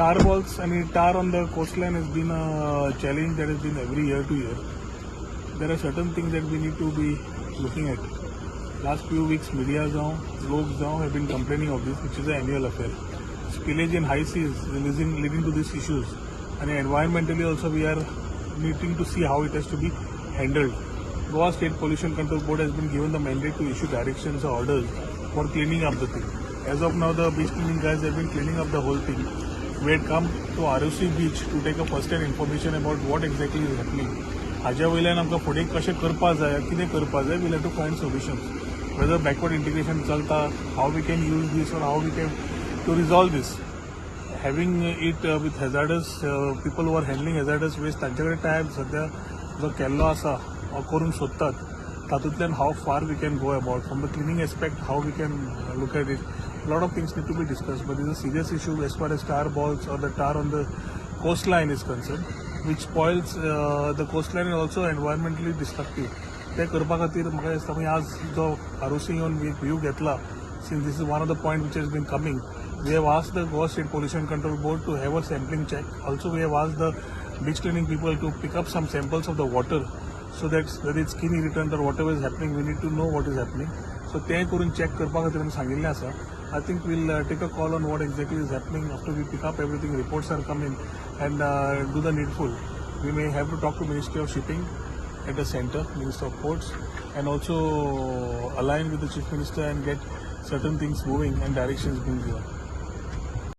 tar balls, I mean tar on the coastline has been a challenge that has been every year to year. There are certain things that we need to be looking at. Last few weeks, media logs have been complaining of this, which is an annual affair. Spillage in high seas leading to these issues, and environmentally also we are needing to see how it has to be handled. Goa State Pollution Control Board has been given the mandate to issue directions or orders for cleaning up the thing. As of now, the beach cleaning guys have been cleaning up the whole thing. We had come to ROC beach to take a first-hand information about what exactly is happening. हाज्या वयल्यान आमकां फुडें कशें करपा जाय, कितें करपा जाय, we'll have to find solutions. Whether backward integration चलता, how we can use this or how we can to resolve this. Having it with hazardous people who are handling hazardous waste, तांचे कडेन टायम सद्या जो केल्लो आसा करूंक सोदतात, तातूंतल्यान how far we can go about. From the cleaning aspect, how we can look at it. A lot of things need to be discussed, but it's a serious issue as far as tar balls or the tar on the coastline is concerned, which spoils the coastline and also environmentally destructive. ते करपा खातीर म्हाका दिसता की आज जो आरोसी येवन view घेतला, since this is one of the points which has been coming, we have asked the Goa State Pollution Control Board to have a sampling check. Also, we have asked the beach cleaning people to pick up some samples of the water, so that whether it's skin irritant or whatever is happening, we need to know what is happening. So ते करून check करपा खातीर आमी सांगिल्लें आसा. I think we'll take a call on what exactly is happening after we pick up everything, reports are coming, and do the needful. We may have to talk to Ministry of Shipping at the center, Minister of Ports, and also align with the Chief Minister and get certain things moving and directions being given.